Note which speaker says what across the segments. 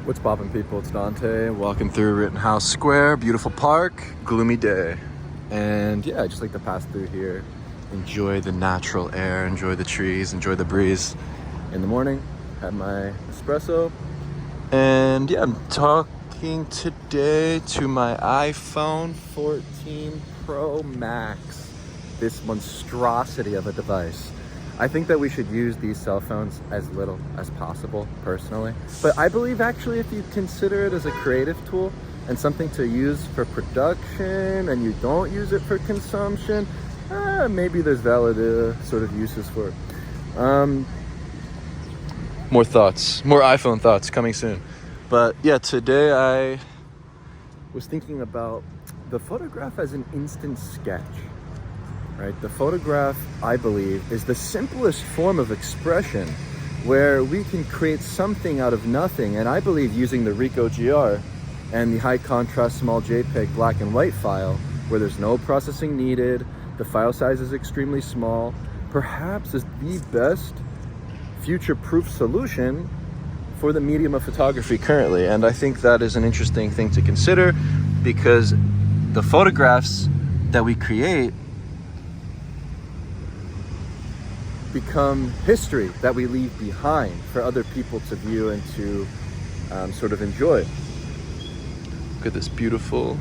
Speaker 1: What's poppin', people? It's Dante walking through Rittenhouse Square. Beautiful park, gloomy day. And yeah, I just like to pass through here, enjoy the natural air, enjoy the trees, enjoy the breeze. In the morning, have my espresso. And yeah, I'm talking today to my iPhone 14 Pro Max. This monstrosity of a device. I think that we should use these cell phones as little as possible, personally. But I believe actually if you consider it as a creative tool and something to use for production and you don't use it for consumption, maybe there's valid sort of uses for it. More thoughts, more iPhone thoughts coming soon. But yeah, today I was thinking about the photograph as an instant sketch. Right? The photograph, I believe, is the simplest form of expression where we can create something out of nothing. And I believe using the Ricoh GR and the high contrast small JPEG black and white file, where there's no processing needed, the file size is extremely small, perhaps is the best future-proof solution for the medium of photography currently. And I think that is an interesting thing to consider, because the photographs that we create become history that we leave behind for other people to view and to sort of enjoy. Look at this beautiful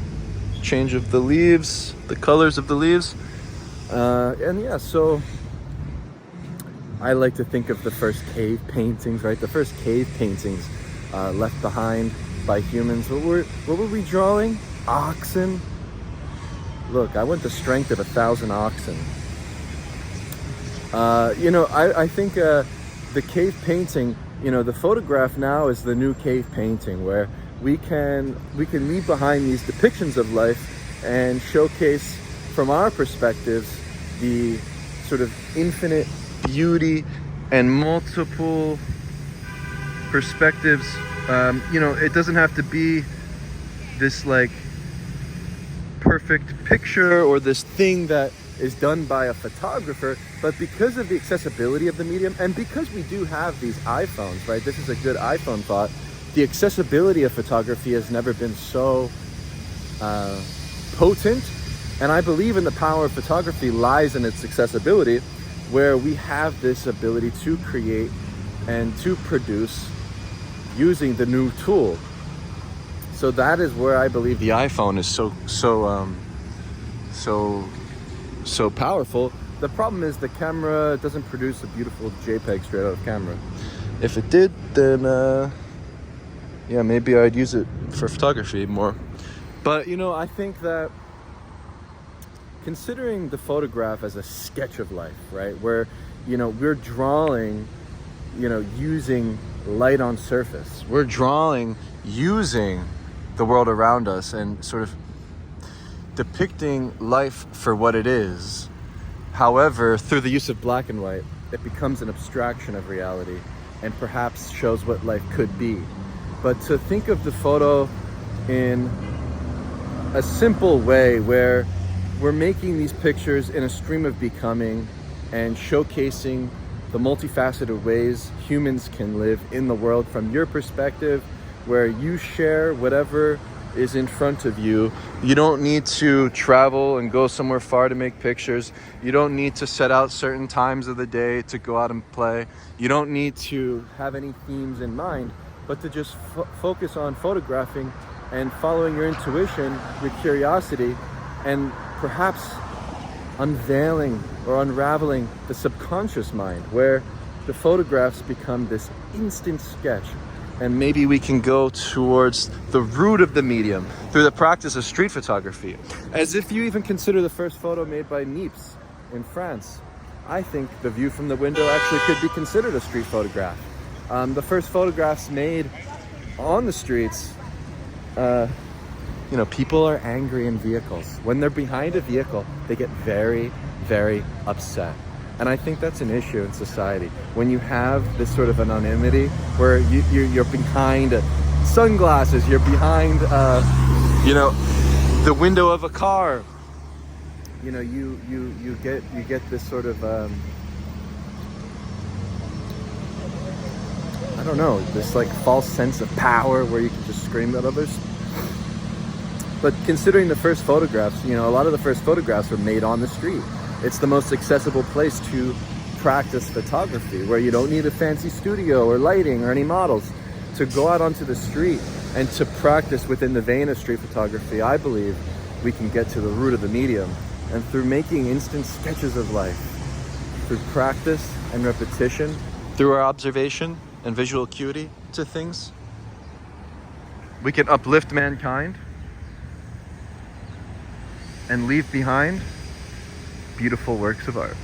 Speaker 1: change of the leaves, the colors of the leaves. And yeah, so I like to think of the first cave paintings, right? The first cave paintings left behind by humans. What were we drawing? Oxen. Look, I want the strength of 1,000 oxen. I think the cave painting, the photograph now is the new cave painting, where we can leave behind these depictions of life and showcase from our perspectives the sort of infinite beauty and multiple perspectives. It doesn't have to be this like perfect picture or this thing that is done by a photographer, but because of the accessibility of the medium, and because we do have these iPhones, right? This is a good iPhone thought. The accessibility of photography has never been so potent, and I believe in the power of photography lies in its accessibility, where we have this ability to create and to produce using the new tool. So that is where I believe the iPhone is so powerful. The problem is the camera doesn't produce a beautiful JPEG straight out of camera. If it did, then maybe I'd use it for photography more. But I think that considering the photograph as a sketch of life, right, where we're drawing using light on surface, we're drawing using the world around us and sort of depicting life for what it is. However, through the use of black and white, it becomes an abstraction of reality and perhaps shows what life could be. But to think of the photo in a simple way, where we're making these pictures in a stream of becoming and showcasing the multifaceted ways humans can live in the world from your perspective, where you share whatever is in front of you. You don't need to travel and go somewhere far to make pictures. You don't need to set out certain times of the day to go out and play. You don't need to have any themes in mind, but to just focus on photographing and following your intuition, your curiosity, and perhaps unveiling or unraveling the subconscious mind, where the photographs become this instant sketch. And maybe we can go towards the root of the medium through the practice of street photography. As if you even consider the first photo made by Niepce in France. I think the view from the window actually could be considered a street photograph. The first photographs made on the streets, people are angry in vehicles. When they're behind a vehicle, they get very, very upset. And I think that's an issue in society. When you have this sort of anonymity where you're behind sunglasses, you're behind, the window of a car. You get this sort of I don't know, this like false sense of power where you can just scream at others. But considering the first photographs, you know, a lot of the first photographs were made on the street. It's the most accessible place to practice photography, where you don't need a fancy studio or lighting or any models. To go out onto the street and to practice within the vein of street photography, I believe we can get to the root of the medium. And through making instant sketches of life, through practice and repetition, through our observation and visual acuity to things, we can uplift mankind and leave behind beautiful works of art.